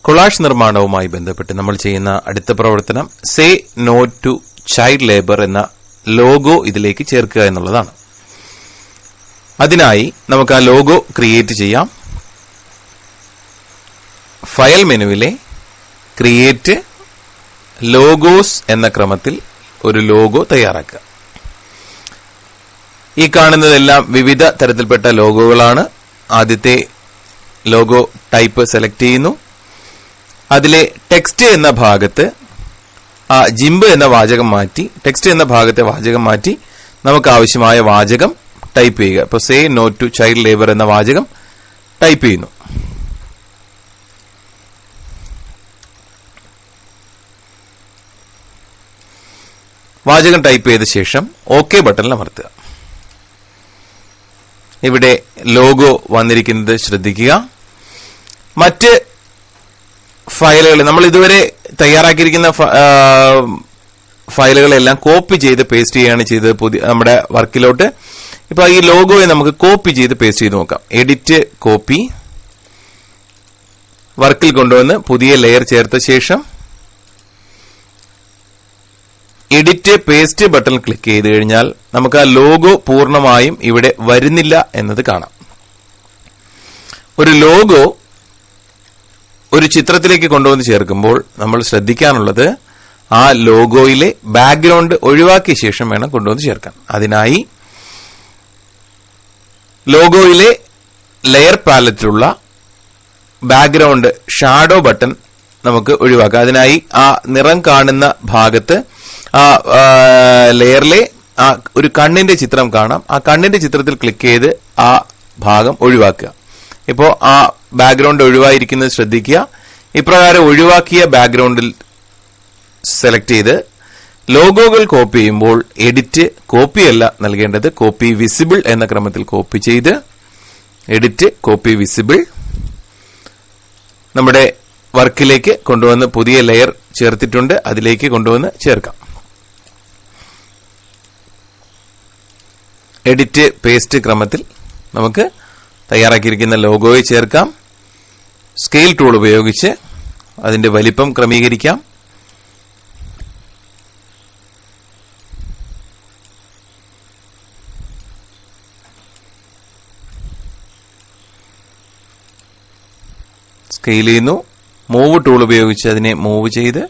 Collage നിർമ്മാണവുമായി ബന്ധപ്പെട്ട് നമ്മൾ ചെയ്യുന്ന അടുത്ത പ്രവർത്തനം say no to child labour എന്ന ലോഗോ ഇതിലേക്ക് ചേർക്കുക എന്നുള്ളതാണ്. അതിനായി നമുക്ക് ആ ലോഗോ ക്രിയേറ്റ് ചെയ്യാം. ഫയൽ മെനുവിലെ ക്രിയേറ്റ് ലോഗോസ് എന്ന ക്രമത്തിൽ ഒരു ലോഗോ തയ്യാറാക്കുക. ഈ കാണുന്നതെല്ലാം വിവിധ തരത്തിൽപ്പെട്ട ലോഗോകളാണ്. ആദ്യത്തെ ലോഗോ ടൈപ്പ് സെലക്ട് ചെയ്യുന്നു. അതിലെ ടെക്സ്റ്റ് എന്ന ഭാഗത്ത് ആ ജിംബ് എന്ന വാചകം മാറ്റി, ടെക്സ്റ്റ് എന്ന ഭാഗത്തെ വാചകം മാറ്റി നമുക്ക് ആവശ്യമായ വാചകം ടൈപ്പ് ചെയ്യുക. ഇപ്പോൾ say no to child labour എന്ന വാചകം ടൈപ്പ് ചെയ്യുന്നു. വാചകം ടൈപ്പ് ചെയ്ത ശേഷം ഓക്കെ ബട്ടണിൽ അമർത്തുക. ഇവിടെ ലോഗോ വന്നിരിക്കുന്നത് ശ്രദ്ധിക്കുക. മറ്റ് ഫയലുകൾ നമ്മൾ ഇതുവരെ തയ്യാറാക്കിയിരിക്കുന്ന ഫയലുകളെല്ലാം കോപ്പി ചെയ്ത് പേസ്റ്റ് ചെയ്യുകയാണ് ചെയ്തത് പുതിയ നമ്മുടെ വർക്കിലോട്ട്. ഇപ്പൊ ഈ ലോഗോയെ നമുക്ക് കോപ്പി ചെയ്ത് പേസ്റ്റ് ചെയ്ത് നോക്കാം. എഡിറ്റ് കോപ്പി, വർക്കിൽ കൊണ്ടുവന്ന് പുതിയ ലെയർ ചേർത്ത ശേഷം എഡിറ്റ് പേസ്റ്റ് ബട്ടൺ ക്ലിക്ക് ചെയ്ത് കഴിഞ്ഞാൽ നമുക്ക് ആ ലോഗോ പൂർണ്ണമായും ഇവിടെ വരുന്നില്ല എന്നത് കാണാം. ഒരു ലോഗോ ഒരു ചിത്രത്തിലേക്ക് കൊണ്ടുവന്ന് ചേർക്കുമ്പോൾ നമ്മൾ ശ്രദ്ധിക്കാനുള്ളത് ആ ലോഗോയിലെ ബാക്ക്ഗ്രൗണ്ട് ഒഴിവാക്കിയ ശേഷം വേണം കൊണ്ടുവന്ന് ചേർക്കാൻ. അതിനായി ലോഗോയിലെ ലെയർ പാലറ്റിലുള്ള ബാക്ക്ഗ്രൗണ്ട് ഷാഡോ ബട്ടൺ നമുക്ക് ഒഴിവാക്കാം. അതിനായി ആ നിറം കാണുന്ന ഭാഗത്ത് ആ ലെയറിലെ ആ ഒരു കണ്ണിന്റെ ചിത്രം കാണാം. ആ കണ്ണിന്റെ ചിത്രത്തിൽ ക്ലിക്ക് ചെയ്ത് ആ ഭാഗം ഒഴിവാക്കുക. ഇപ്പോൾ ആ ബാക്ക്ഗ്രൗണ്ട് ഒഴിവായിരിക്കുന്നത് ശ്രദ്ധിക്കുക. ഇപ്രകാരം ഒഴിവാക്കിയ ബാക്ക്ഗ്രൗണ്ടിൽ സെലക്ട് ചെയ്ത് ലോഗോകൾ കോപ്പി ചെയ്യുമ്പോൾ എഡിറ്റ് കോപ്പി അല്ല നൽകേണ്ടത്, കോപ്പി വിസിബിൾ എന്ന ക്രമത്തിൽ കോപ്പി ചെയ്ത് എഡിറ്റ് കോപ്പി വിസിബിൾ നമ്മുടെ വർക്കിലേക്ക് കൊണ്ടുവന്ന് പുതിയ ലെയർ ചേർത്തിട്ടുണ്ട്, അതിലേക്ക് കൊണ്ടുവന്ന് ചേർക്കാം. എഡിറ്റ് പേസ്റ്റ് ക്രമത്തിൽ നമുക്ക് തയ്യാറാക്കിയിരിക്കുന്ന ലോഗോയെ ചേർക്കാം. സ്കെയിൽ ടൂൾ ഉപയോഗിച്ച് അതിന്റെ വലിപ്പം ക്രമീകരിക്കാം. സ്കെയിൽ ചെയ്യുന്നു. മൂവ് ടൂൾ ഉപയോഗിച്ച് അതിനെ മൂവ് ചെയ്ത്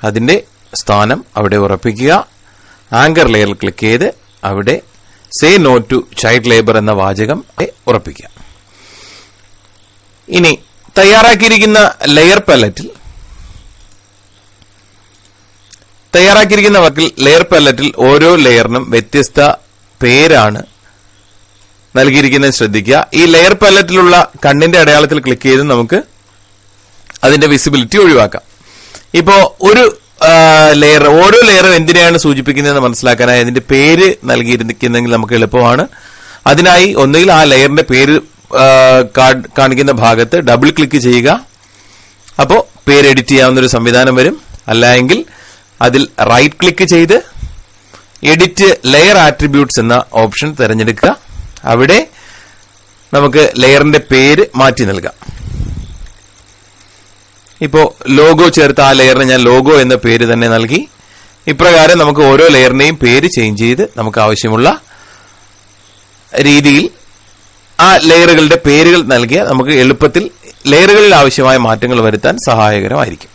അതിന്റെ സ്ഥാനം അവിടെ ഉറപ്പിക്കുക. ആങ്കർ ലെയർ ക്ലിക്ക് ചെയ്ത് അവിടെ say no to child labour എന്ന വാചകം ഉറപ്പിക്കുക. ഇനി തയ്യാറാക്കിയിരിക്കുന്ന ലെയർ പാലറ്റിൽ ലെയർ പാലറ്റിൽ ഓരോ ലെയറിനും വ്യത്യസ്ത പേരാണ് നൽകിയിരിക്കുന്നത് ശ്രദ്ധിക്കുക. ഈ ലെയർ പാലറ്റിലുള്ള കണ്ണിന്റെ അടയാളത്തിൽ ക്ലിക്ക് ചെയ്ത് നമുക്ക് അതിന്റെ വിസിബിലിറ്റി ഒഴിവാക്കാം. ഇപ്പോ ഒരു ലെയർ, ഓരോ ലെയറും എന്തിനെയാണ് സൂചിപ്പിക്കുന്നതെന്ന് മനസ്സിലാക്കാനായി അതിന്റെ പേര് നൽകിയിരിക്കുന്നെങ്കിൽ നമുക്ക് എളുപ്പമാണ്. അതിനായി ഒന്നുകിൽ ആ ലെയറിന്റെ പേര് കാണിക്കുന്ന ഭാഗത്ത് ഡബിൾ ക്ലിക്ക് ചെയ്യുക. അപ്പോൾ പേര് എഡിറ്റ് ചെയ്യാവുന്ന ഒരു സംവിധാനം വരും. അല്ലെങ്കിൽ അതിൽ റൈറ്റ് ക്ലിക്ക് ചെയ്ത് എഡിറ്റ് ലെയർ ആട്രിബ്യൂട്ട്സ് എന്ന ഓപ്ഷൻ തിരഞ്ഞെടുക്കുക. അവിടെ നമുക്ക് ലെയറിന്റെ പേര് മാറ്റി നൽകാം. ഇപ്പോ ലോഗോ ചേർത്ത ആ ലെയറിന് ഞാൻ ലോഗോ എന്ന പേര് തന്നെ നൽകി. ഇപ്രകാരം നമുക്ക് ഓരോ ലെയറിന്റെയും പേര് ചേഞ്ച് ചെയ്ത് നമുക്ക് ആവശ്യമുള്ള രീതിയിൽ ആ ലെയറുകളുടെ പേരുകൾ നൽകിയാൽ നമുക്ക് എളുപ്പത്തിൽ ലെയറുകളിൽ ആവശ്യമായ മാറ്റങ്ങൾ വരുത്താൻ സഹായകരമായിരിക്കും.